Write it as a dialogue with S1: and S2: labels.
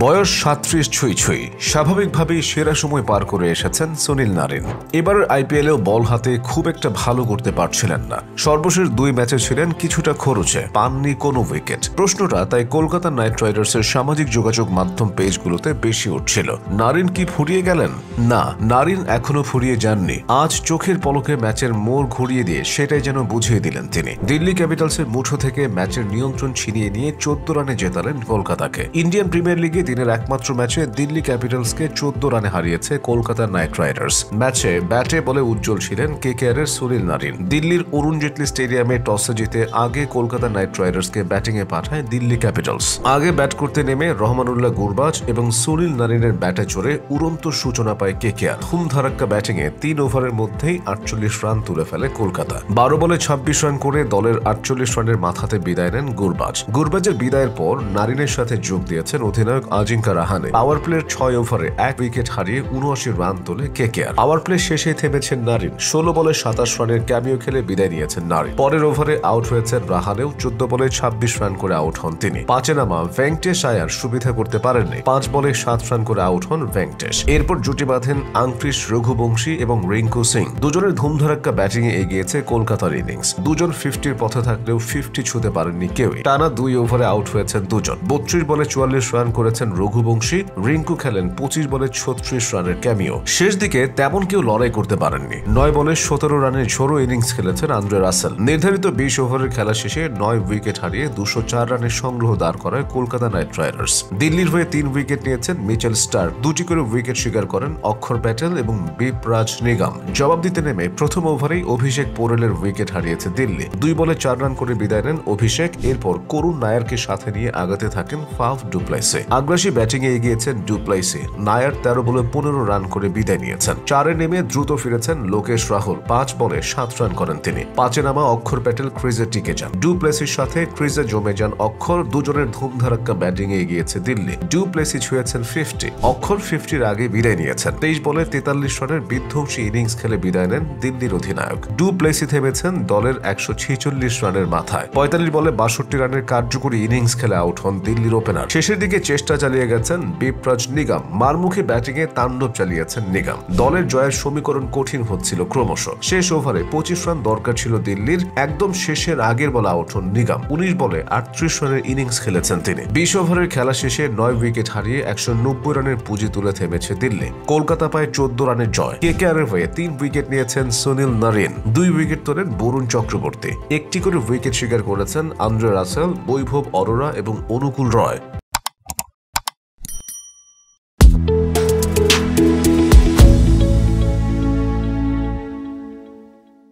S1: বয়স ৩৭ ছুঁই ছুঁই, স্বাভাবিকভাবেই সেরা সময় পার করে এসেছেন সুনীল নারিন। এবারের আইপিএলেও বল হাতে খুব একটা ভালো করতে পারছিলেন না। সর্বশেষ ২ ম্যাচে ছিলেন কিছুটা খরচে, পাননি কোনো উইকেট। প্রশ্নটা তাই কলকাতা নাইট রাইডার্সের সামাজিক যোগাযোগ মাধ্যম পেজগুলোতে বেশি উঠছিল। নারিন কি ফুরিয়ে গেলেন? না, নারিন এখনো ফুরিয়ে যাননি। আজ চোখের পলকে ম্যাচের মোড় ঘুরিয়ে দিয়ে সেটাই যেন বুঝিয়ে দিলেন তিনি। দিল্লি ক্যাপিটালসের মুঠো থেকে ম্যাচের নিয়ন্ত্রণ ছিনিয়ে নিয়ে ১৪ রানে জেতালেন কলকাতাকে। ইন্ডিয়ান প্রিমিয়ার লিগে দিনের একমাত্র ম্যাচে দিল্লি ক্যাপিটালসকে ১৪ রানে হারিয়েছে কলকাতা নাইট রাইডার্স। ম্যাচে ব্যাটে বলে উজ্জ্বল ছিলেন কেকেআর এর সুনীল নারিন। দিল্লির অরুণ জেটলি স্টেডিয়ামে টসে জিতে আগে কলকাতা নাইট রাইডার্সকে ব্যাটিংয়ে পাঠায় দিল্লি ক্যাপিটালস। আগে ব্যাট করতে নেমে রহমানুল্লাহ গুরবাজ এবং সুনীল নারিনের ব্যাটে চড়ে উড়ন্ত সূচনা পায় কেকেআর। ধুমধারাক্কা ব্যাটিংয়ে ৩ ওভারের মধ্যেই ৪৮ রান তুলে ফেলে কলকাতা। ১২ বলে ২৬ রান করে দলের ৪৮ রানের মাথাতে বিদায় নেন গুরবাজ। গুরবাজের বিদায়ের পর নারিনের সাথে যোগ দিয়েছেন অধিনায়ক আজিঙ্কা রাহানে। পাওয়ার প্লের ৬ ওভারে ১ উইকেট হারিয়ে ৭৯ রান তোলে কেকেআর। পাওয়ার প্লে শেষে থেমেছেন নারিন। ১৬ বলে ২৭ রানের ক্যামিও খেলে বিদায় নিয়েছেন নারিন। পরের ওভারে আউট হয়েছেন রাহানেও। ১৪ বলে ২৬ রান করে আউট হন তিনি। পাঁচে নামা ভেঙ্কটেশ আয়ার সুবিধা করতে পারেননি। ৫ বলে ৭ রান করে আউট হন ভেঙ্কটেশ। এরপর জুটি বাঁধেন আংক্রিশ রঘুবংশী এবং রিঙ্কু সিং। দুজনের ধুমধারাক্কা ব্যাটিংয়ে এগিয়েছে কলকাতার ইনিংস। দুজন ৫০-র পথে থাকলেও ৫০ ছুঁতে পারেননি কেউই। টানা ২ ওভারে আউট হয়েছেন দুজন। ৩২ বলে ৪৪ রান করেছেন রঘুবংশী। রিঙ্কু খেলেন ২৫ বলে ৩৬ রানের ক্যামিও। শেষ দিকে তেমন কেউ লড়াই করতে পারেননি। ৯ বলে ১৭ রানের ঝোড়ো ইনিংস খেলেছেন আন্দ্রে রাসেল। নির্ধারিত ২০ ওভারের খেলা শেষে ৯ উইকেট হারিয়ে ২০৪ রানের সংগ্রহ দাঁড় করায় কলকাতা নাইট রাইডার্স। দিল্লির হয়ে ৩ উইকেট নিয়েছেন মিচেল স্টার্ক। ২টি করে উইকেট শিকার করেন অক্ষর প্যাটেল এবং বিপরাজ নিগম। জবাব দিতে নেমে প্রথম ওভারেই অভিষেক পোরেলের উইকেট হারিয়েছে দিল্লি। ২ বলে ৪ রান করে বিদায় নেন অভিষেক। এরপর করুণ নায়ারকে সাথে নিয়ে আগাতে থাকেন ফাফ ডু প্লেসি। আগ্রাসী ব্যাটিংয়ে এগিয়েছেন ডু প্লেসি। নায়ার ১৩ বলে ১৫ রান করে বিদায় নিয়েছেন। ৪-এ নেমে দ্রুত ফিরেছেন লোকেশ রাহুল। ৫ বলে ৭ রান করেন তিনি। ৫-এ নামা অক্ষর প্যাটেল ক্রিজে টিকে যান। ডু প্লেসির সাথে ক্রিজে জমে যান অক্ষর। দুজনের ধুমধারাক্কা ব্যাটিংয়ে এগিয়েছে দিল্লি। ডু প্লেসি ছুঁয়েছেন ৫০। অক্ষর ৫০-র আগে বিদায় নিয়েছেন। ২৩ বলে ৪৩ রানের বিধ্বংসী ইনিংস খেলে বিদায় নেন দিল্লির অধিনায়ক। ডু প্লেসি থেমেছেন দলের ১৪৬ রানের মাথায়। ৪৫ বলে ৬২ রানের কার্যকরী ইনিংস খেলে আউট হন দিল্লির ওপেনার। শেষের দিকে চেষ্টা চালিয়ে গেছেন বিপরাজ নিগম। মারমুখী ব্যাটিংয়ে তাণ্ডব চালিয়েছেন নিগম। দলের জয়ের সমীকরণ কঠিন হচ্ছিল ক্রমশ। শেষ ওভারে ২৫ রান দরকার ছিল দিল্লির। একদম শেষের আগের বলে আউট হন নিগম। ১৯ বলে ৩৮ রানের ইনিংস খেলেছেন তিনি। ২০ ওভারের খেলা শেষে ৯ উইকেট হারিয়ে ১৯০ রানের পুঁজি তুলে থেমেছে দিল্লি। কলকাতা পায় ১৪ রানের জয়। কেকেআর এর হয়ে ৩ উইকেট নিয়েছেন সুনীল নারিন। ২ উইকেট তোলেন বরুণ চক্রবর্তী। একটি করে উইকেট শিকার করেছেন আন্দ্রে রাসেল, বৈভব অরোরা এবং অনুকূল রয়।